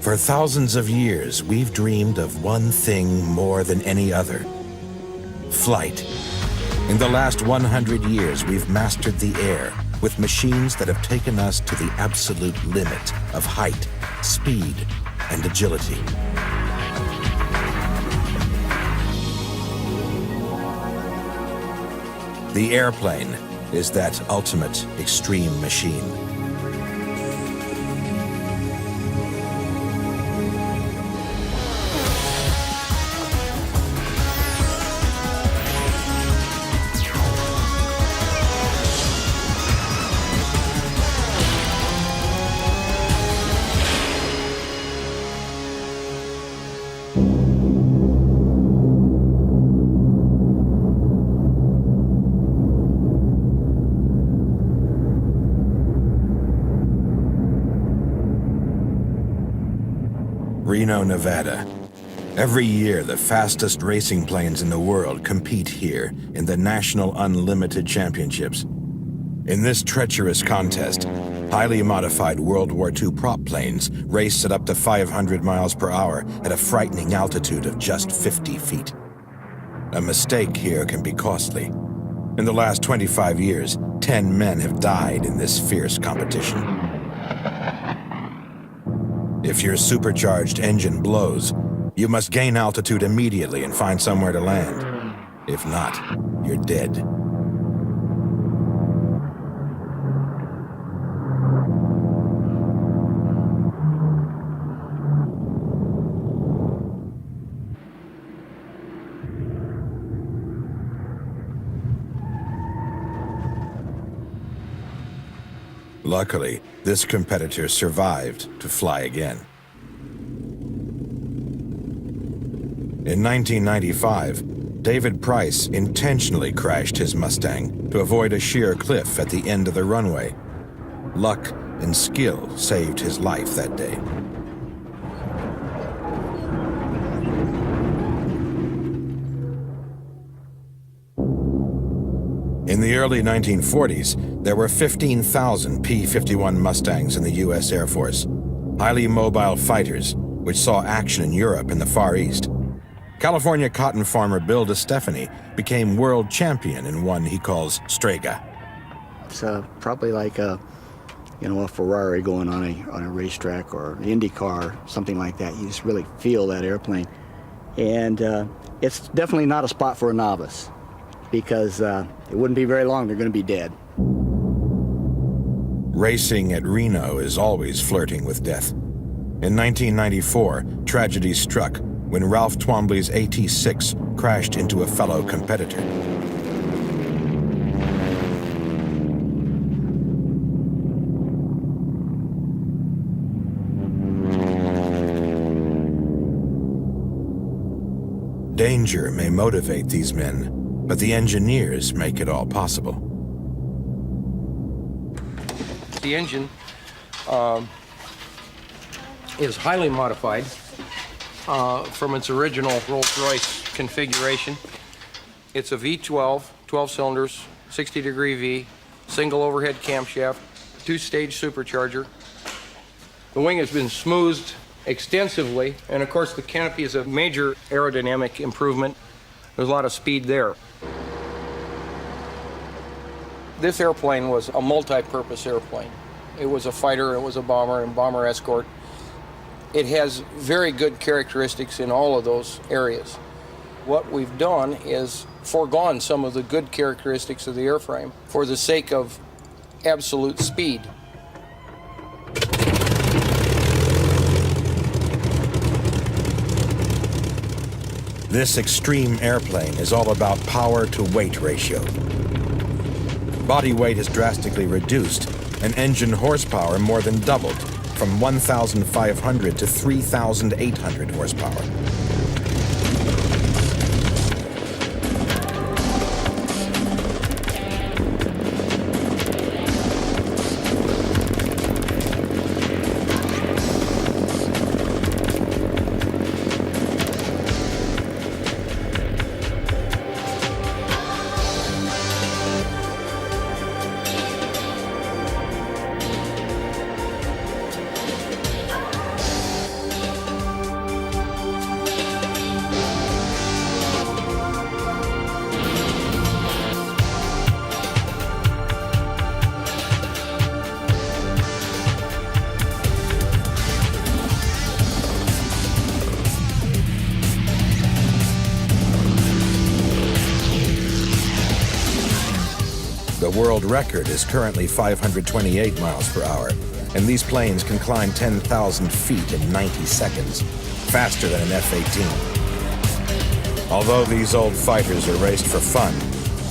For thousands of years, we've dreamed of one thing more than any other: flight. In the last 100 years, we've mastered the air with machines that have taken us to the absolute limit of height, speed, and agility. The airplane is that ultimate extreme machine. Reno, Nevada. Every year, the fastest racing planes in the world compete here in the National Unlimited Championships. In this treacherous contest, highly modified World War II prop planes race at up to 500 miles per hour at a frightening altitude of just 50 feet. A mistake here can be costly. In the last 25 years, 10 men have died in this fierce competition. If your supercharged engine blows, you must gain altitude immediately and find somewhere to land. If not, you're dead. Luckily, this competitor survived to fly again. In 1995, David Price intentionally crashed his Mustang to avoid a sheer cliff at the end of the runway. Luck and skill saved his life that day. In the early 1940s, there were 15,000 P-51 Mustangs in the U.S. Air Force, highly mobile fighters which saw action in Europe and the Far East. California cotton farmer Bill DeStefani became world champion in one he calls Strega. It's probably like a Ferrari going on a racetrack or an Indy car, something like that. You just really feel that airplane. And it's definitely not a spot for a novice, because it wouldn't be very long they're going to be dead. Racing at Reno is always flirting with death. In 1994, tragedy struck when Ralph Twombly's AT-6 crashed into a fellow competitor. Danger may motivate these men, but the engineers make it all possible. The engine is highly modified from its original Rolls-Royce configuration. It's a V12, 12 cylinders, 60-degree V, single overhead camshaft, two-stage supercharger. The wing has been smoothed extensively, and of course the canopy is a major aerodynamic improvement. There's a lot of speed there. This airplane was a multi-purpose airplane. It was a fighter, it was a bomber, and bomber escort. It has very good characteristics in all of those areas. What we've done is foregone some of the good characteristics of the airframe for the sake of absolute speed. This extreme airplane is all about power to weight ratio. Body weight is drastically reduced, and engine horsepower more than doubled, from 1,500 to 3,800 horsepower. world record is currently 528 miles per hour, and these planes can climb 10,000 feet in 90 seconds, faster than an F-18. Although these old fighters are raced for fun,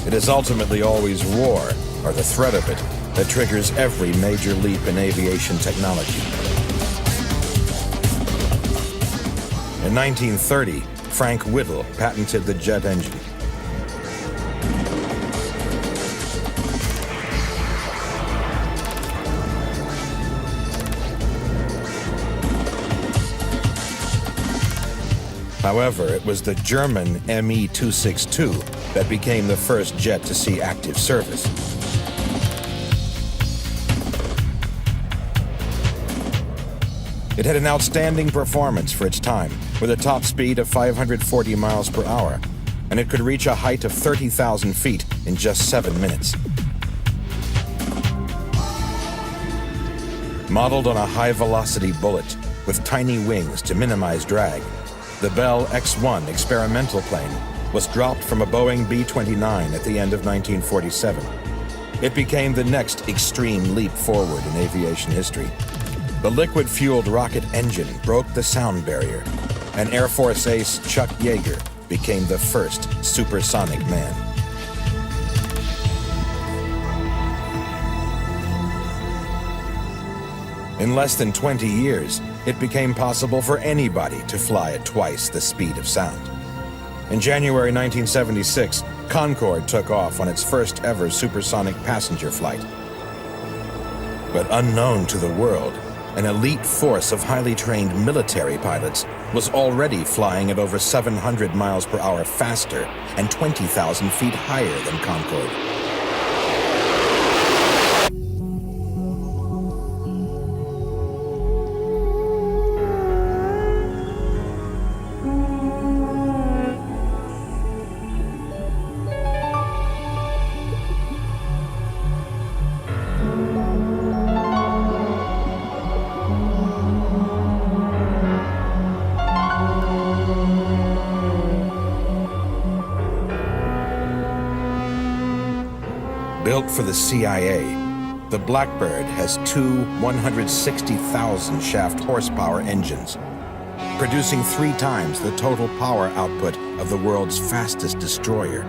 it is ultimately always war, or the threat of it, that triggers every major leap in aviation technology. In 1930, Frank Whittle patented the jet engine. However, it was the German Me-262 that became the first jet to see active service. It had an outstanding performance for its time, with a top speed of 540 miles per hour, and it could reach a height of 30,000 feet in just 7 minutes. Modeled on a high-velocity bullet with tiny wings to minimize drag, the Bell X-1 experimental plane was dropped from a Boeing B-29 at the end of 1947. It became the next extreme leap forward in aviation history. The liquid-fueled rocket engine broke the sound barrier, and Air Force ace Chuck Yeager became the first supersonic man. In less than 20 years, it became possible for anybody to fly at twice the speed of sound. In January 1976, Concorde took off on its first ever supersonic passenger flight. But unknown to the world, an elite force of highly trained military pilots was already flying at over 700 miles per hour faster and 20,000 feet higher than Concorde. Built for the CIA, the Blackbird has two 160,000 shaft horsepower engines, producing 3 times the total power output of the world's fastest destroyer.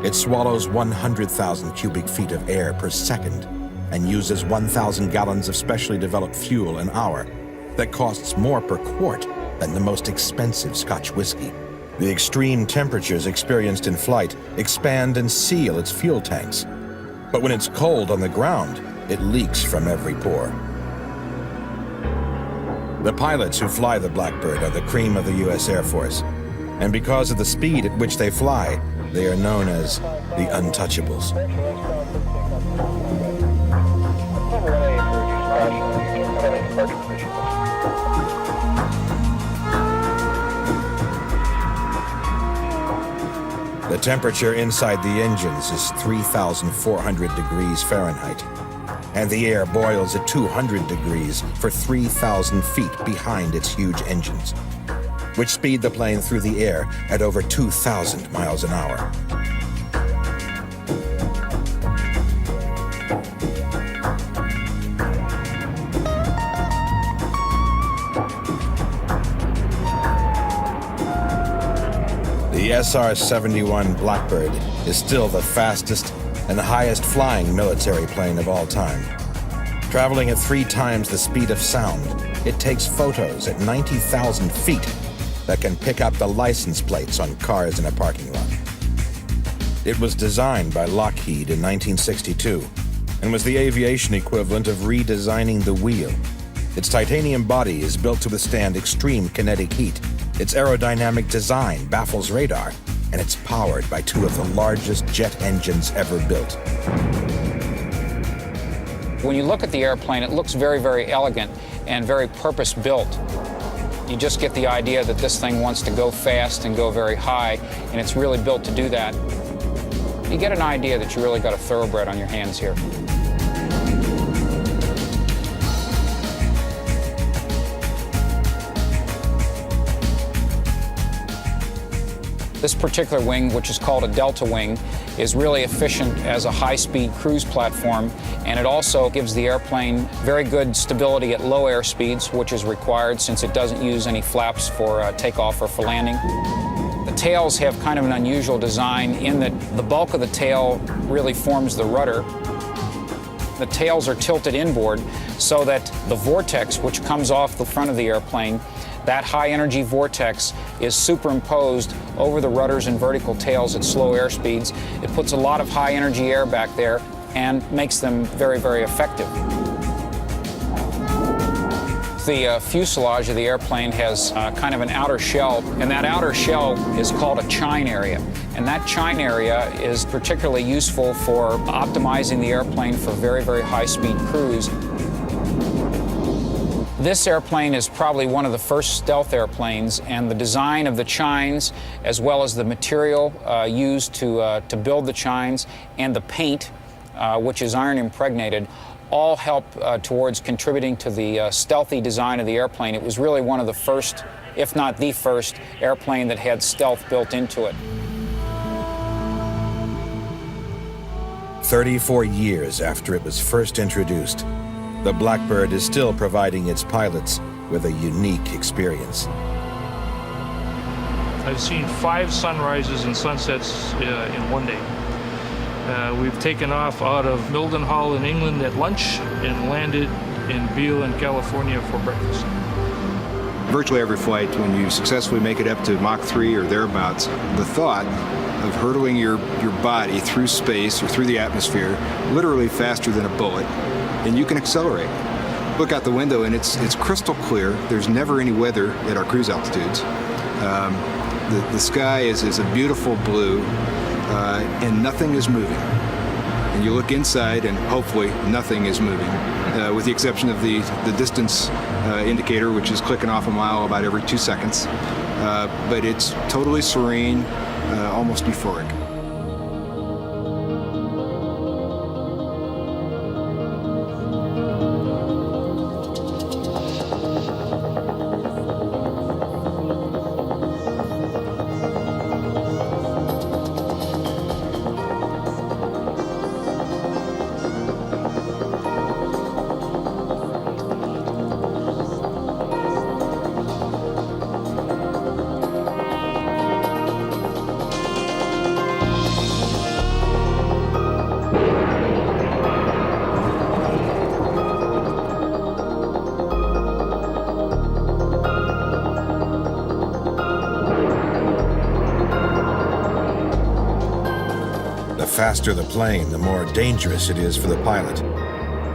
It swallows 100,000 cubic feet of air per second and uses 1,000 gallons of specially developed fuel an hour that costs more per quart than the most expensive Scotch whiskey. The extreme temperatures experienced in flight expand and seal its fuel tanks. But when it's cold on the ground, it leaks from every pore. The pilots who fly the Blackbird are the cream of the U.S. Air Force, and because of the speed at which they fly, they are known as the Untouchables. The temperature inside the engines is 3,400 degrees Fahrenheit, and the air boils at 200 degrees for 3,000 feet behind its huge engines, which speed the plane through the air at over 2,000 miles an hour. The SR-71 Blackbird is still the fastest and highest flying military plane of all time. Traveling at 3 times the speed of sound, it takes photos at 90,000 feet that can pick up the license plates on cars in a parking lot. It was designed by Lockheed in 1962 and was the aviation equivalent of redesigning the wheel. Its titanium body is built to withstand extreme kinetic heat. Its aerodynamic design baffles radar, and it's powered by 2 of the largest jet engines ever built. When you look at the airplane, it looks very, very elegant and very purpose-built. You just get the idea that this thing wants to go fast and go very high, and it's really built to do that. You get an idea that you really got a thoroughbred on your hands here. This particular wing, which is called a delta wing, is really efficient as a high-speed cruise platform, and it also gives the airplane very good stability at low air speeds, which is required since it doesn't use any flaps for takeoff or for landing. The tails have kind of an unusual design in that the bulk of the tail really forms the rudder. The tails are tilted inboard so that the vortex, which comes off the front of the airplane, that high-energy vortex is superimposed over the rudders and vertical tails at slow air speeds. It puts a lot of high-energy air back there and makes them very, very effective. The fuselage of the airplane has kind of an outer shell, and that outer shell is called a chine area. And that chine area is particularly useful for optimizing the airplane for very, very high-speed cruise. This airplane is probably one of the first stealth airplanes, and the design of the chines, as well as the material used to build the chines, and the paint, which is iron impregnated, all help towards contributing to the stealthy design of the airplane. It was really one of the first, if not the first, airplane that had stealth built into it. 34 years after it was first introduced, the Blackbird is still providing its pilots with a unique experience. I've seen 5 sunrises and sunsets in one day. We've taken off out of Mildenhall in England at lunch and landed in Beale in California for breakfast. Virtually every flight, when you successfully make it up to Mach 3 or thereabouts, the thought of hurtling your body through space or through the atmosphere, literally faster than a bullet, and you can accelerate. Look out the window and it's crystal clear. There's never any weather at our cruise altitudes. The sky is a beautiful blue, and nothing is moving. And you look inside and hopefully nothing is moving, with the exception of the distance indicator, which is clicking off a mile about every 2 seconds. But it's totally serene, almost euphoric. The faster the plane, the more dangerous it is for the pilot.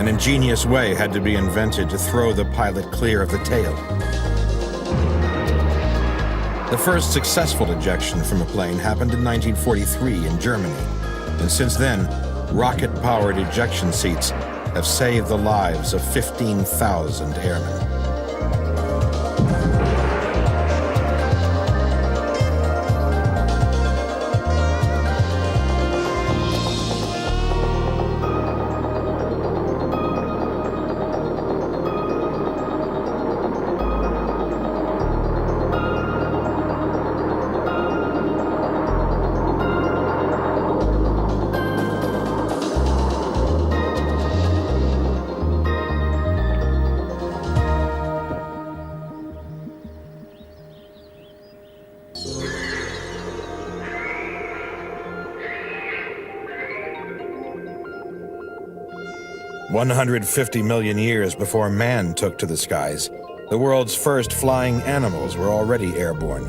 An ingenious way had to be invented to throw the pilot clear of the tail. The first successful ejection from a plane happened in 1943 in Germany, and since then, rocket-powered ejection seats have saved the lives of 15,000 airmen. $150 million years before man took to the skies, the world's first flying animals were already airborne.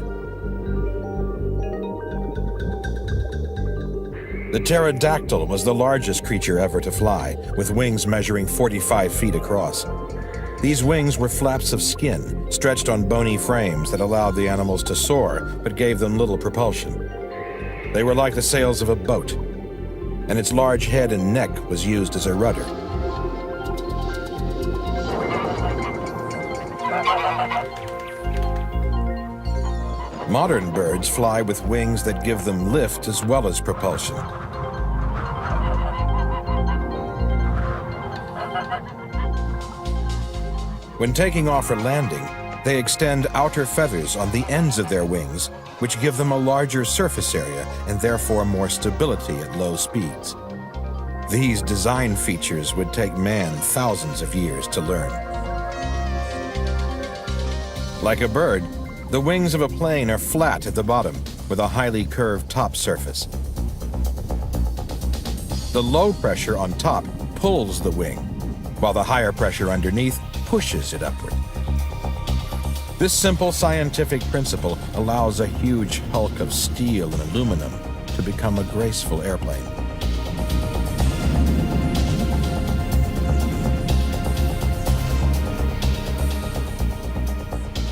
The pterodactyl was the largest creature ever to fly, with wings measuring 45 feet across. These wings were flaps of skin, stretched on bony frames that allowed the animals to soar, but gave them little propulsion. They were like the sails of a boat, and its large head and neck was used as a rudder. Modern birds fly with wings that give them lift as well as propulsion. When taking off or landing, They extend outer feathers on the ends of their wings, which give them a larger surface area and therefore more stability at low speeds. These design features would take man thousands of years to learn. Like a bird, the wings of a plane are flat at the bottom with a highly curved top surface. The low pressure on top pulls the wing, while the higher pressure underneath pushes it upward. This simple scientific principle allows a huge hulk of steel and aluminum to become a graceful airplane.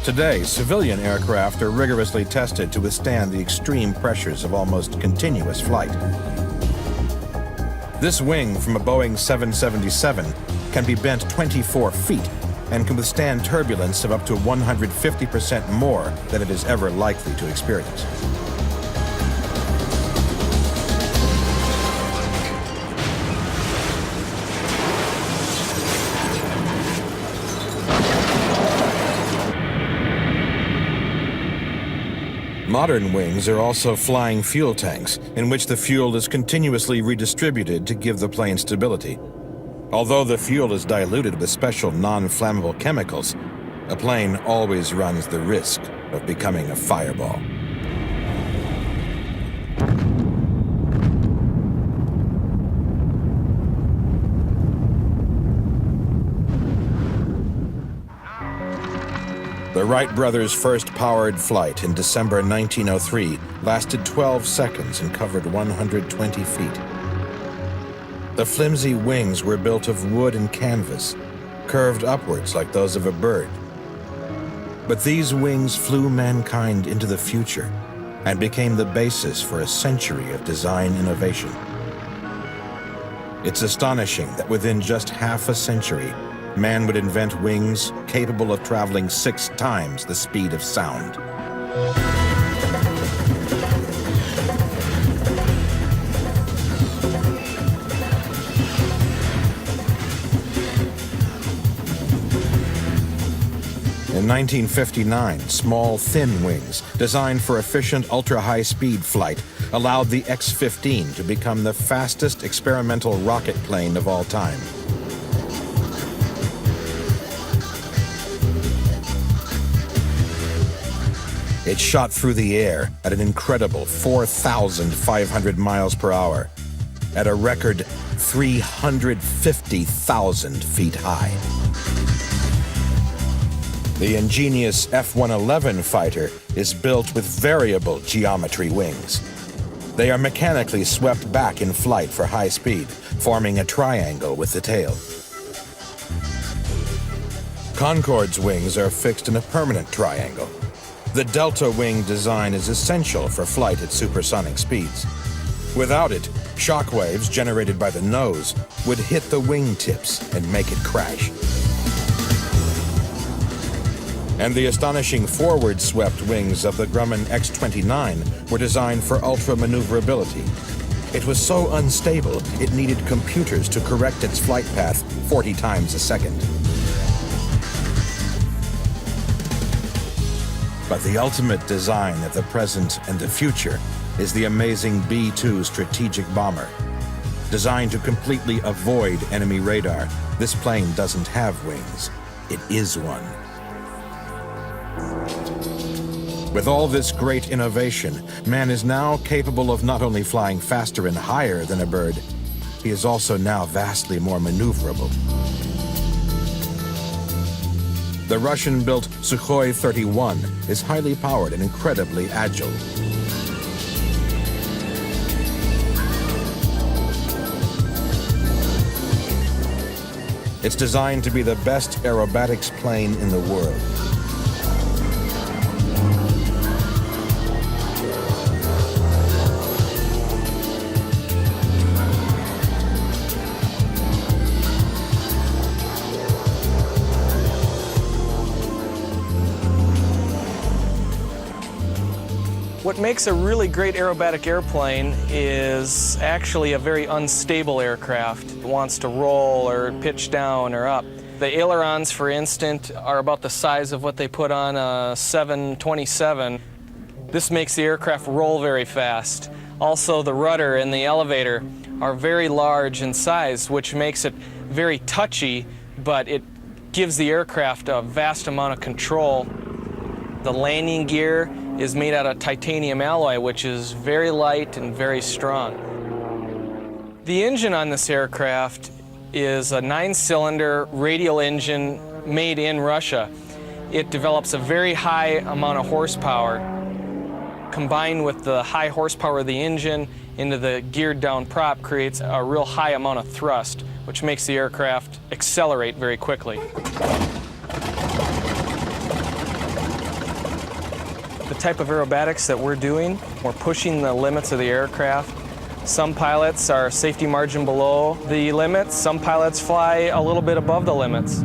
Today, civilian aircraft are rigorously tested to withstand the extreme pressures of almost continuous flight. This wing from a Boeing 777 can be bent 24 feet and can withstand turbulence of up to 150% more than it is ever likely to experience. Modern wings are also flying fuel tanks, in which the fuel is continuously redistributed to give the plane stability. Although the fuel is diluted with special non-flammable chemicals, a plane always runs the risk of becoming a fireball. The Wright brothers' first powered flight in December 1903 lasted 12 seconds and covered 120 feet. The flimsy wings were built of wood and canvas, curved upwards like those of a bird. But these wings flew mankind into the future and became the basis for a century of design innovation. It's astonishing that within just half a century, man would invent wings capable of traveling 6 times the speed of sound. In 1959, small, thin wings, designed for efficient ultra-high-speed flight, allowed the X-15 to become the fastest experimental rocket plane of all time. It shot through the air at an incredible 4,500 miles per hour, at a record 350,000 feet high. The ingenious F-111 fighter is built with variable geometry wings. They are mechanically swept back in flight for high speed, forming a triangle with the tail. Concorde's wings are fixed in a permanent triangle. The delta wing design is essential for flight at supersonic speeds. Without it, shock waves generated by the nose would hit the wing tips and make it crash. And the astonishing forward-swept wings of the Grumman X-29 were designed for ultra-maneuverability. It was so unstable, it needed computers to correct its flight path 40 times a second. But the ultimate design of the present and the future is the amazing B-2 strategic bomber. Designed to completely avoid enemy radar, this plane doesn't have wings. It is one. With all this great innovation, man is now capable of not only flying faster and higher than a bird, he is also now vastly more maneuverable. The Russian-built Sukhoi 31 is highly powered and incredibly agile. It's designed to be the best aerobatics plane in the world. What makes a really great aerobatic airplane is actually a very unstable aircraft. It wants to roll or pitch down or up. The ailerons, for instance, are about the size of what they put on a 727. This makes the aircraft roll very fast. Also, the rudder and the elevator are very large in size, which makes it very touchy, but it gives the aircraft a vast amount of control. The landing gear is made out of titanium alloy, which is very light and very strong. The engine on this aircraft is a 9-cylinder radial engine made in Russia. It develops a very high amount of horsepower. Combined with the high horsepower of the engine into the geared down prop creates a real high amount of thrust, which makes the aircraft accelerate very quickly. The type of aerobatics that we're doing, we're pushing the limits of the aircraft. Some pilots are safety margin below the limits. Some pilots fly a little bit above the limits.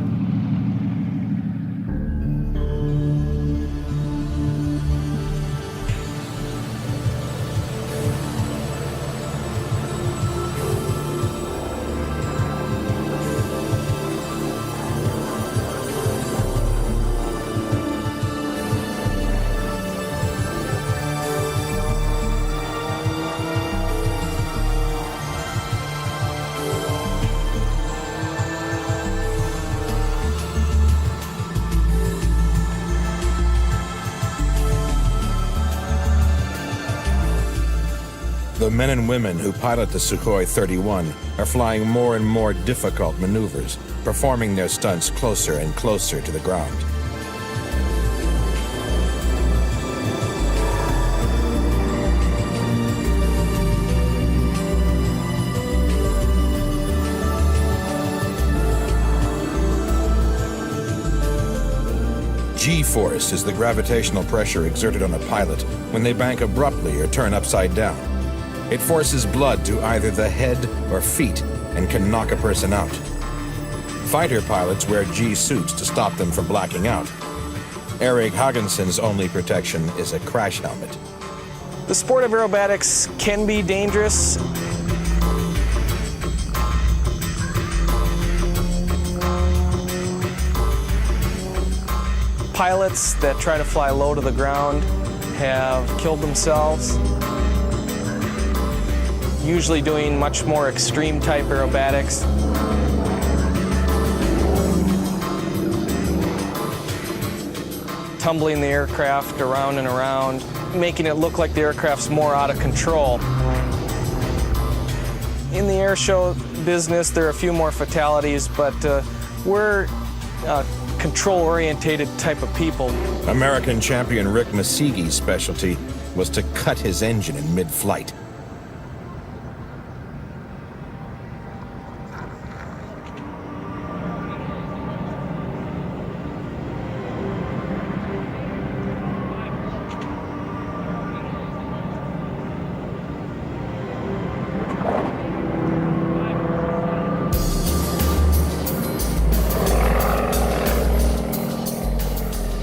The men and women who pilot the Sukhoi 31 are flying more and more difficult maneuvers, performing their stunts closer and closer to the ground. G-force is the gravitational pressure exerted on a pilot when they bank abruptly or turn upside down. It forces blood to either the head or feet and can knock a person out. Fighter pilots wear G-suits to stop them from blacking out. Eric Hagenson's only protection is a crash helmet. The sport of aerobatics can be dangerous. Pilots that try to fly low to the ground have killed themselves, usually doing much more extreme type aerobatics. Tumbling the aircraft around and around, making it look like the aircraft's more out of control. In the air show business, there are a few more fatalities, but we're control-orientated type of people. American champion Rick Masigui's specialty was to cut his engine in mid-flight.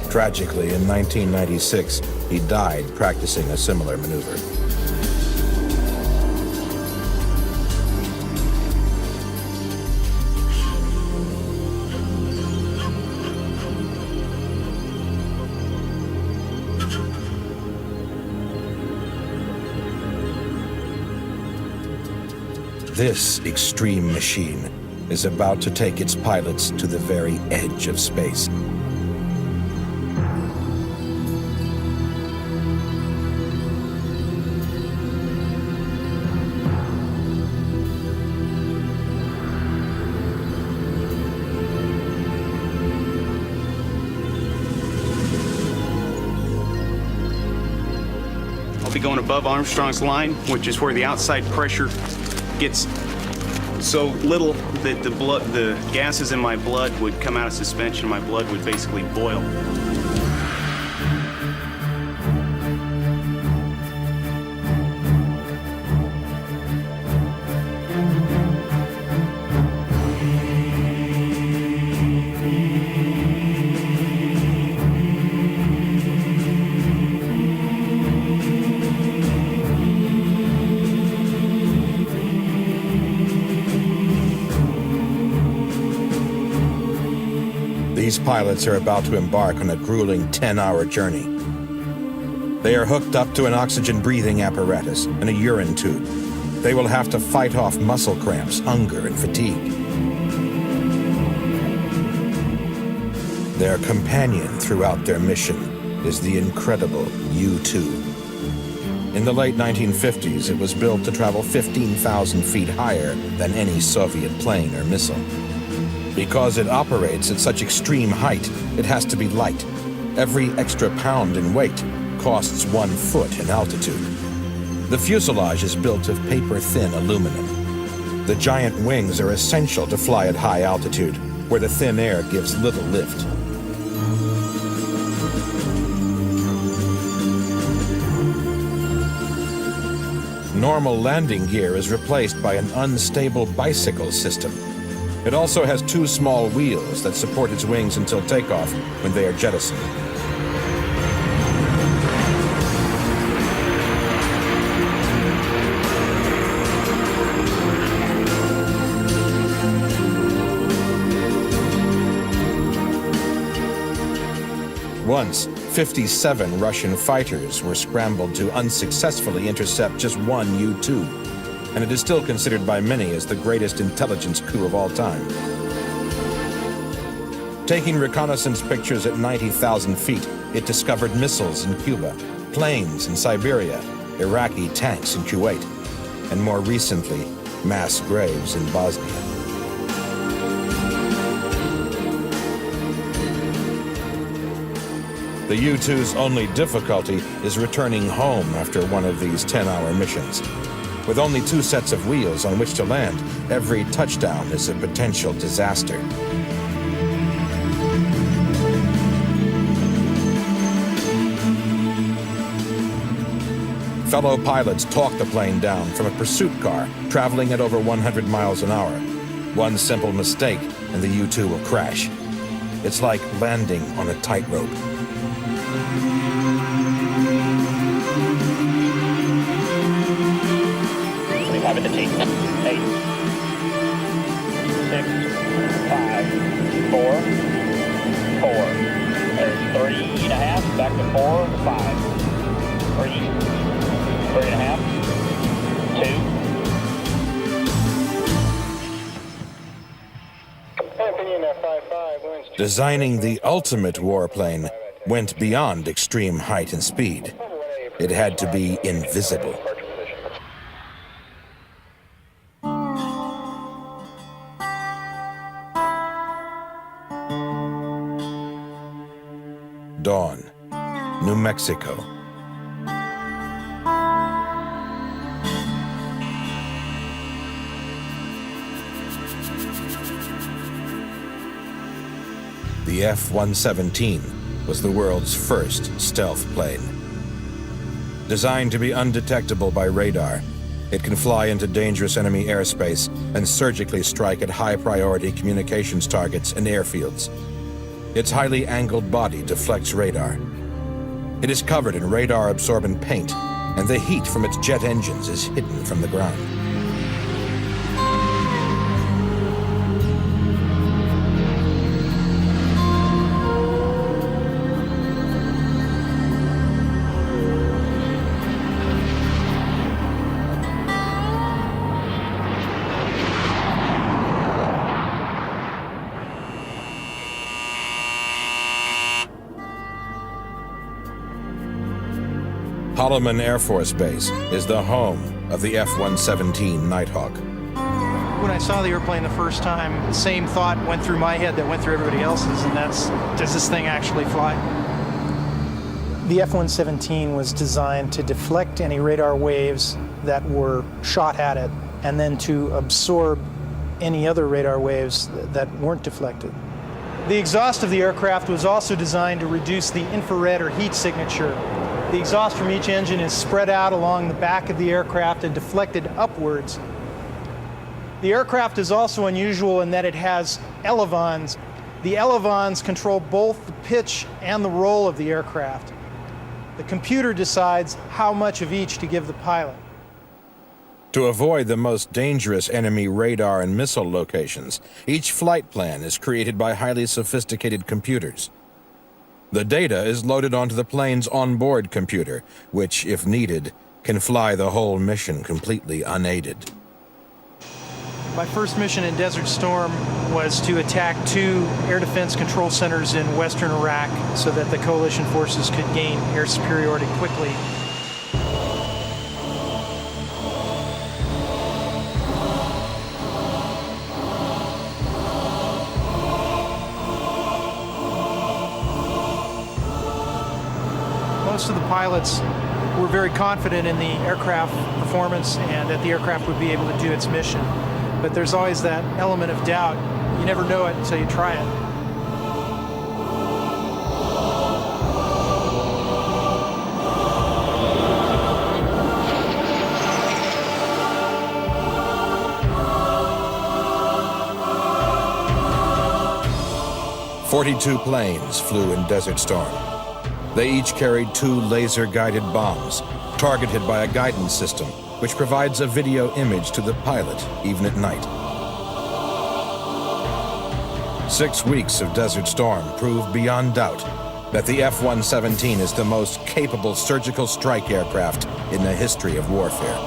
Tragically, in 1996, he died practicing a similar maneuver. This extreme machine is about to take its pilots to the very edge of space. Be going above Armstrong's line, which is where the outside pressure gets so little that the gases in my blood would come out of suspension. My blood would basically boil. pilots are about to embark on a grueling 10-hour journey. They are hooked up to an oxygen-breathing apparatus and a urine tube. They will have to fight off muscle cramps, hunger, and fatigue. Their companion throughout their mission is the incredible U-2. In the late 1950s, it was built to travel 15,000 feet higher than any Soviet plane or missile. Because it operates at such extreme height, it has to be light. Every extra pound in weight costs 1 foot in altitude. The fuselage is built of paper-thin aluminum. The giant wings are essential to fly at high altitude, where the thin air gives little lift. Normal landing gear is replaced by an unstable bicycle system. It also has 2 small wheels that support its wings until takeoff when they are jettisoned. Once, 57 Russian fighters were scrambled to unsuccessfully intercept just one U-2. And it is still considered by many as the greatest intelligence coup of all time. Taking reconnaissance pictures at 90,000 feet, it discovered missiles in Cuba, planes in Siberia, Iraqi tanks in Kuwait, and more recently, mass graves in Bosnia. The U-2's only difficulty is returning home after one of these 10-hour missions. With only 2 sets of wheels on which to land, every touchdown is a potential disaster. Fellow pilots talk the plane down from a pursuit car traveling at over 100 miles an hour. One simple mistake and the U-2 will crash. It's like landing on a tightrope. Have it to take 8, 6, 5, 4, 4. There's 3.5, back to 4, 5, 3, 3.5, 2. Designing the ultimate warplane went beyond extreme height and speed. It had to be invisible. Dawn, New Mexico. The F-117 was the world's first stealth plane. Designed to be undetectable by radar, it can fly into dangerous enemy airspace and surgically strike at high-priority communications targets and airfields. Its highly angled body deflects radar. It is covered in radar-absorbent paint, and the heat from its jet engines is hidden from the ground. Holloman Air Force Base is the home of the F-117 Nighthawk. When I saw the airplane the first time, the same thought went through my head that went through everybody else's, and that's, does this thing actually fly? The F-117 was designed to deflect any radar waves that were shot at it, and then to absorb any other radar waves that weren't deflected. The exhaust of the aircraft was also designed to reduce the infrared or heat signature. The exhaust from each engine is spread out along the back of the aircraft and deflected upwards. The aircraft is also unusual in that it has elevons. The elevons control both the pitch and the roll of the aircraft. The computer decides how much of each to give the pilot. To avoid the most dangerous enemy radar and missile locations, each flight plan is created by highly sophisticated computers. The data is loaded onto the plane's onboard computer, which, if needed, can fly the whole mission completely unaided. My first mission in Desert Storm was to attack 2 air defense control centers in western Iraq so that the coalition forces could gain air superiority quickly. Most of the pilots were very confident in the aircraft performance and that the aircraft would be able to do its mission. But there's always that element of doubt. You never know it until you try it. "42 planes flew in Desert Storm. They each carried 2 laser-guided bombs, targeted by a guidance system, which provides a video image to the pilot, even at night. 6 weeks of Desert Storm proved beyond doubt that the F-117 is the most capable surgical strike aircraft in the history of warfare.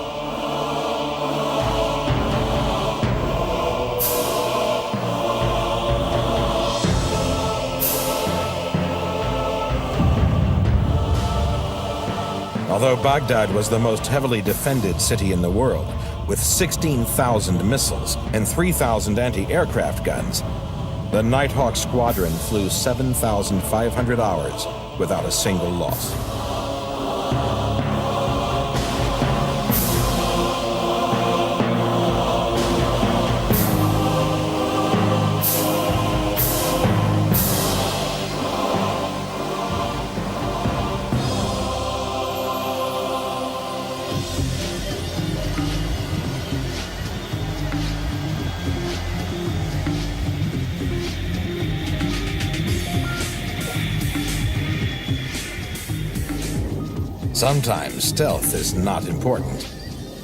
Although Baghdad was the most heavily defended city in the world, with 16,000 missiles and 3,000 anti-aircraft guns, the Nighthawk Squadron flew 7,500 hours without a single loss. Sometimes stealth is not important.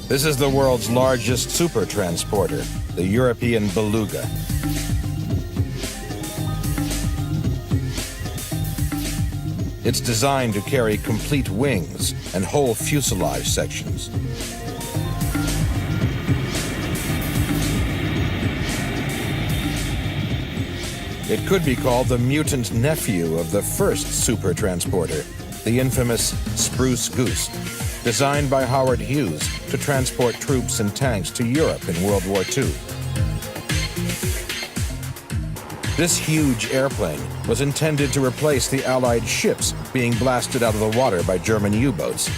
This is the world's largest super transporter, the European Beluga. It's designed to carry complete wings and whole fuselage sections. It could be called the mutant nephew of the first super transporter, the infamous Spruce Goose, designed by Howard Hughes to transport troops and tanks to Europe in World War II. This huge airplane was intended to replace the Allied ships being blasted out of the water by German U-boats.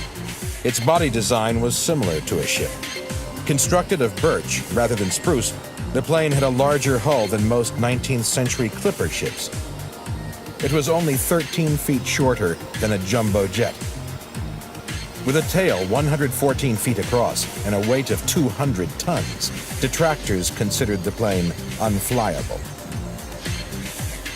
Its body design was similar to a ship. Constructed of birch rather than spruce, the plane had a larger hull than most 19th century clipper ships. It was only 13 feet shorter than a jumbo jet. With a tail 114 feet across and a weight of 200 tons, detractors considered the plane unflyable.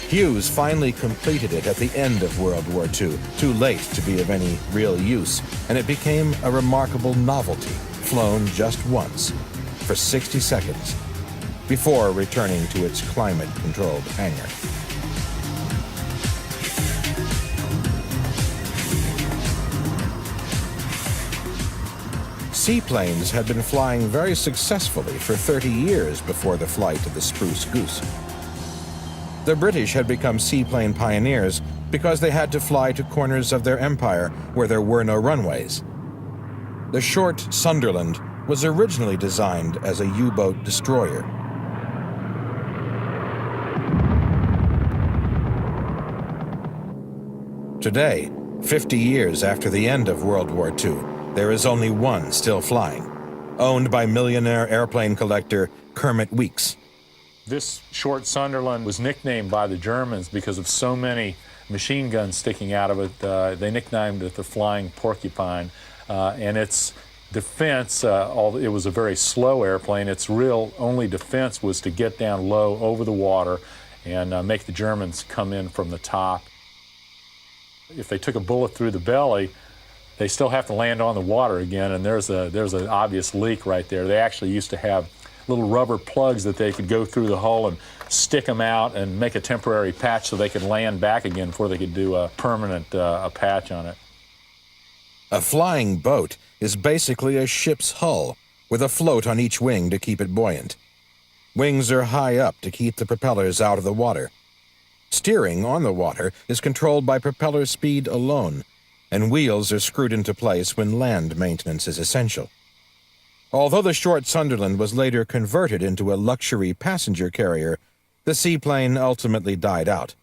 Hughes finally completed it at the end of World War II, too late to be of any real use, and it became a remarkable novelty, flown just once, for 60 seconds, before returning to its climate-controlled hangar. Seaplanes had been flying very successfully for 30 years before the flight of the Spruce Goose. The British had become seaplane pioneers because they had to fly to corners of their empire where there were no runways. The short Sunderland was originally designed as a U-boat destroyer. Today, 50 years after the end of World War II, there is only one still flying, owned by millionaire airplane collector Kermit Weeks. This short Sunderland was nicknamed by the Germans because of so many machine guns sticking out of it. They nicknamed it the Flying Porcupine, and its defense, it was a very slow airplane. Its real only defense was to get down low over the water and make the Germans come in from the top. If they took a bullet through the belly, they still have to land on the water again, and there's an obvious leak right there. They actually used to have little rubber plugs that they could go through the hull and stick them out and make a temporary patch so they could land back again before they could do a permanent a patch on it. A flying boat is basically a ship's hull, with a float on each wing to keep it buoyant. Wings are high up to keep the propellers out of the water. Steering on the water is controlled by propeller speed alone, and wheels are screwed into place when land maintenance is essential. Although the short Sunderland was later converted into a luxury passenger carrier, the seaplane ultimately died out.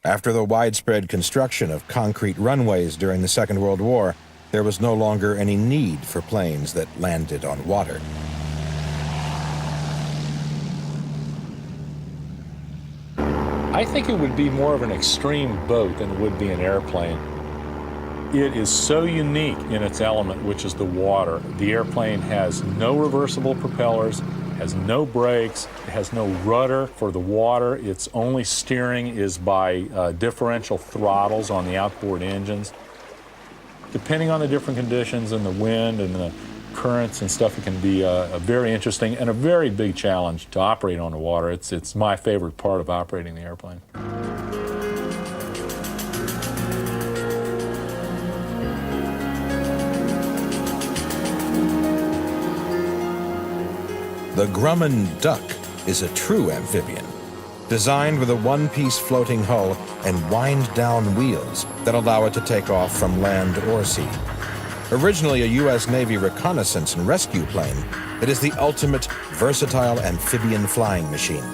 After the widespread construction of concrete runways during the Second World War, there was no longer any need for planes that landed on water. I think it would be more of an extreme boat than it would be an airplane. It is so unique in its element, which is the water. The airplane has no reversible propellers, has no brakes, it has no rudder for the water. Its only steering is by differential throttles on the outboard engines. Depending on the different conditions and the wind and the currents and stuff, it can be a very interesting and a very big challenge to operate on the water. It's my favorite part of operating the airplane. The Grumman Duck is a true amphibian, designed with a one-piece floating hull and wind-down wheels that allow it to take off from land or sea. Originally a U.S. Navy reconnaissance and rescue plane, it is the ultimate versatile amphibian flying machine.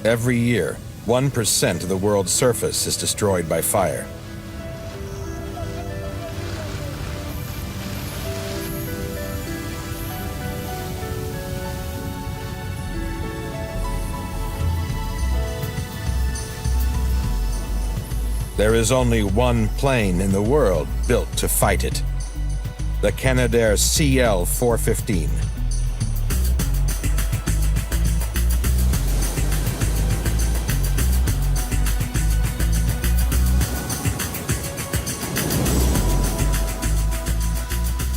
Every year, 1% of the world's surface is destroyed by fire. There is only one plane in the world built to fight it: the Canadair CL-415.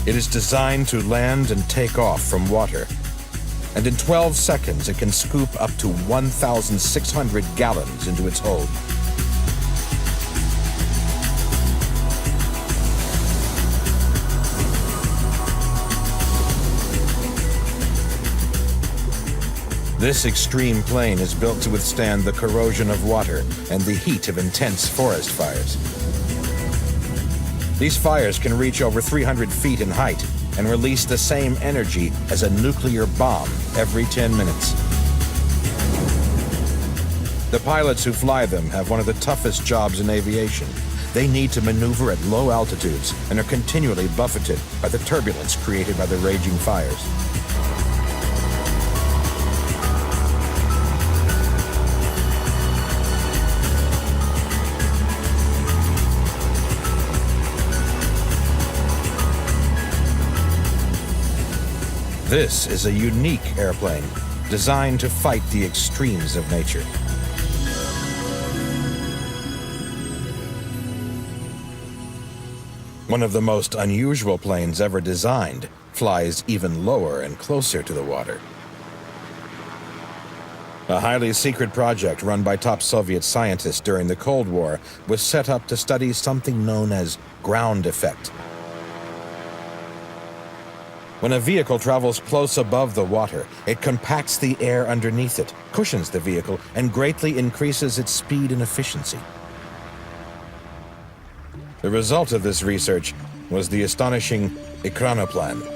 It is designed to land and take off from water, and in 12 seconds it can scoop up to 1,600 gallons into its hold. This extreme plane is built to withstand the corrosion of water and the heat of intense forest fires. These fires can reach over 300 feet in height and release the same energy as a nuclear bomb every 10 minutes. The pilots who fly them have one of the toughest jobs in aviation. They need to maneuver at low altitudes and are continually buffeted by the turbulence created by the raging fires. This is a unique airplane designed to fight the extremes of nature. One of the most unusual planes ever designed flies even lower and closer to the water. A highly secret project run by top Soviet scientists during the Cold War was set up to study something known as ground effect. When a vehicle travels close above the water, it compacts the air underneath it, cushions the vehicle, and greatly increases its speed and efficiency. The result of this research was the astonishing Ekranoplan.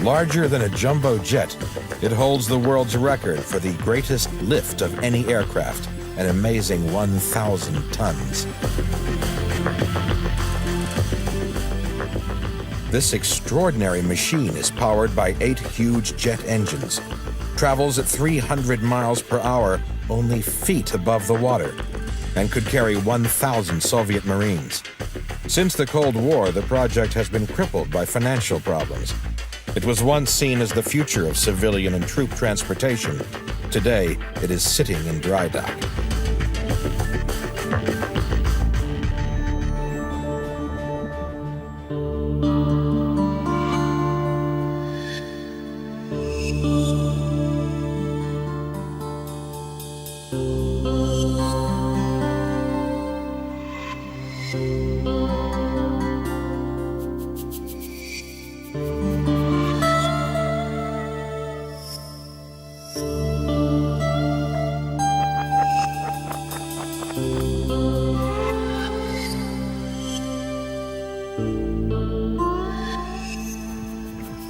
Larger than a jumbo jet, it holds the world's record for the greatest lift of any aircraft, an amazing 1,000 tons. This extraordinary machine is powered by 8 huge jet engines, travels at 300 miles per hour only feet above the water, and could carry 1,000 Soviet Marines. Since the Cold War, the project has been crippled by financial problems. It was once seen as the future of civilian and troop transportation. Today, it is sitting in dry dock.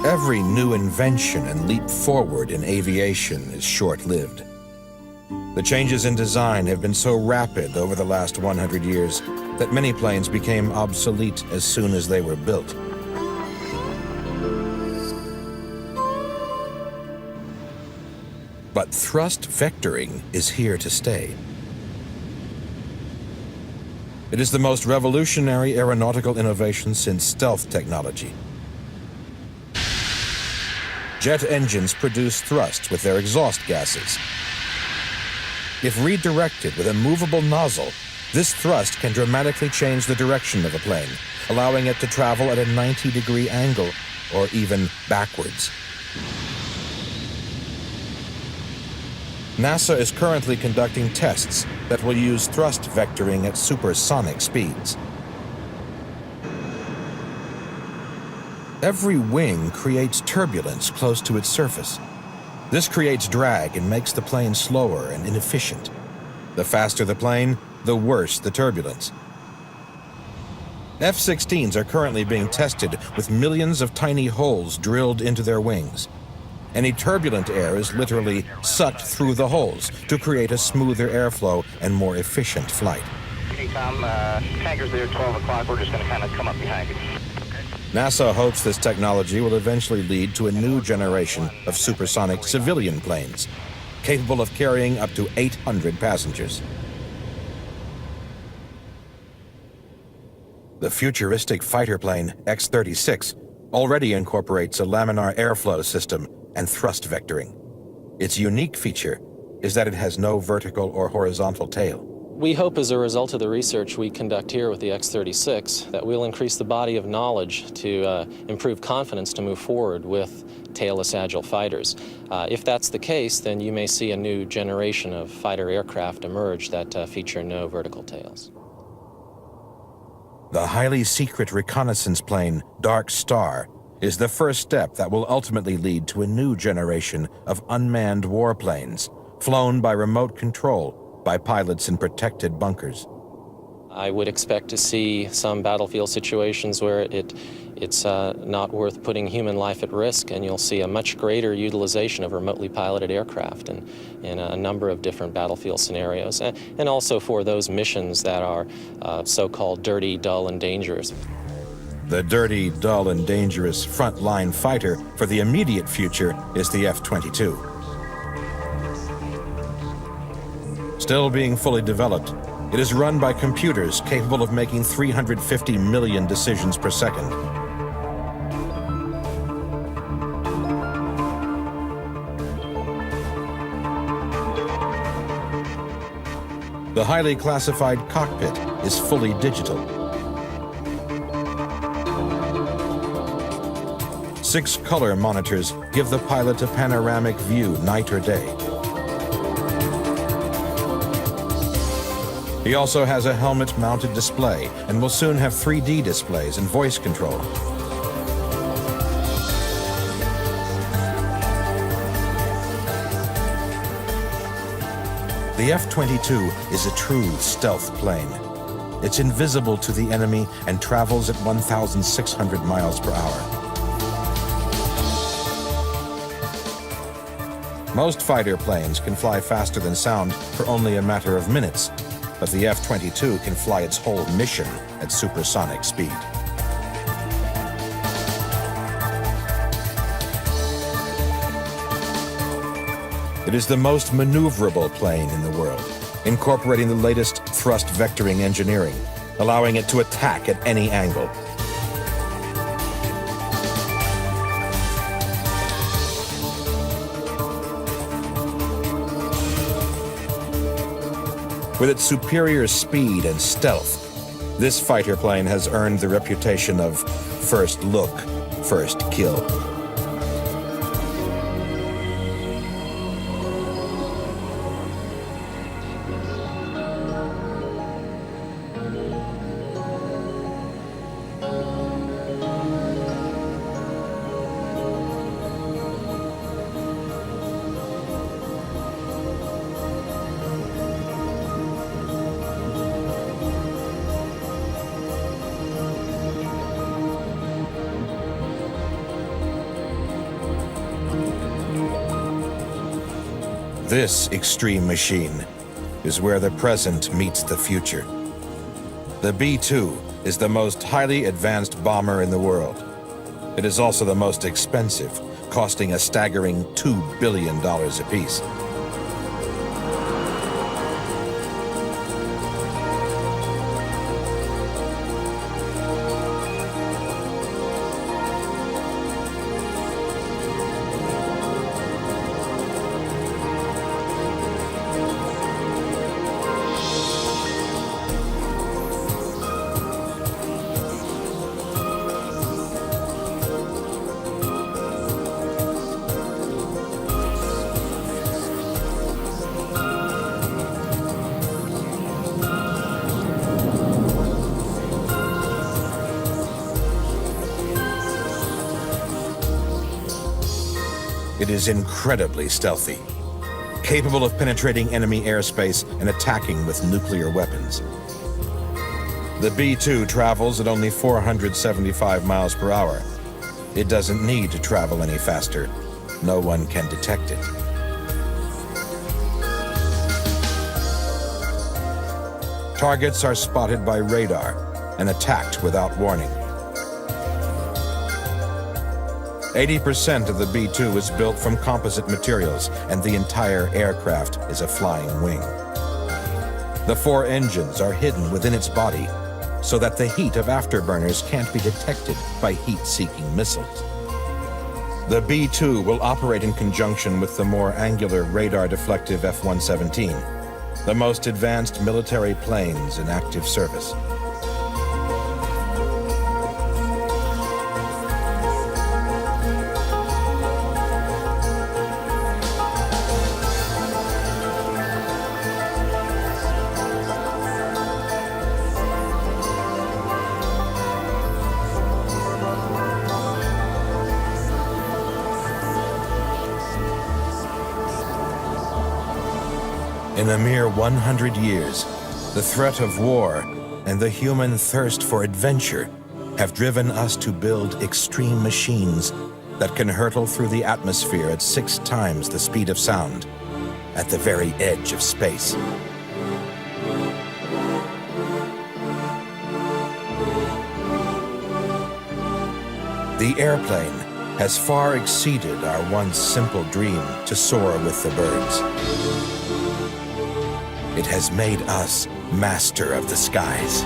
Every new invention and leap forward in aviation is short-lived. The changes in design have been so rapid over the last 100 years that many planes became obsolete as soon as they were built. But thrust vectoring is here to stay. It is the most revolutionary aeronautical innovation since stealth technology. Jet engines produce thrust with their exhaust gases. If redirected with a movable nozzle, this thrust can dramatically change the direction of a plane, allowing it to travel at a 90-degree angle or even backwards. NASA is currently conducting tests that will use thrust vectoring at supersonic speeds. Every wing creates turbulence close to its surface. This creates drag and makes the plane slower and inefficient. The faster the plane, the worse the turbulence. F-16s are currently being tested with millions of tiny holes drilled into their wings. Any turbulent air is literally sucked through the holes to create a smoother airflow and more efficient flight. Hey, Tom, tanker's there at 12 o'clock. We're just going to kind of come up behind you. NASA hopes this technology will eventually lead to a new generation of supersonic civilian planes. capable of carrying up to 800 passengers. The futuristic fighter plane X-36 already incorporates a laminar airflow system and thrust vectoring. Its unique feature is that it has no vertical or horizontal tail. We hope as a result of the research we conduct here with the X-36 that we'll increase the body of knowledge to improve confidence to move forward with tailless agile fighters. If that's the case, then you may see a new generation of fighter aircraft emerge that feature no vertical tails. The highly secret reconnaissance plane Dark Star is the first step that will ultimately lead to a new generation of unmanned warplanes, flown by remote control by pilots in protected bunkers. I would expect to see some battlefield situations where it's not worth putting human life at risk, and you'll see a much greater utilization of remotely piloted aircraft in a number of different battlefield scenarios, and also for those missions that are so-called dirty, dull, and dangerous. The dirty, dull, and dangerous frontline fighter for the immediate future is the F-22. Still being fully developed, it is run by computers capable of making 350 million decisions per second. The highly classified cockpit is fully digital. 6 color monitors give the pilot a panoramic view night or day. He also has a helmet-mounted display and will soon have 3D displays and voice control. The F-22 is a true stealth plane. It's invisible to the enemy and travels at 1,600 miles per hour. Most fighter planes can fly faster than sound for only a matter of minutes, but the F-22 can fly its whole mission at supersonic speed. It is the most maneuverable plane in the world, incorporating the latest thrust vectoring engineering, allowing it to attack at any angle. With its superior speed and stealth, this fighter plane has earned the reputation of first look, first kill. This extreme machine is where the present meets the future. The B-2 is the most highly advanced bomber in the world. It is also the most expensive, costing a staggering $2 billion apiece. It is incredibly stealthy, capable of penetrating enemy airspace and attacking with nuclear weapons. The B-2 travels at only 475 miles per hour. It doesn't need to travel any faster. No one can detect it. Targets are spotted by radar and attacked without warning. 80% of the B-2 is built from composite materials, and the entire aircraft is a flying wing. The 4 engines are hidden within its body so that the heat of afterburners can't be detected by heat-seeking missiles. The B-2 will operate in conjunction with the more angular radar-deflective F-117, the most advanced military planes in active service. In a mere 100 years, the threat of war and the human thirst for adventure have driven us to build extreme machines that can hurtle through the atmosphere at 6 times the speed of sound, at the very edge of space. The airplane has far exceeded our once simple dream to soar with the birds. It has made us master of the skies.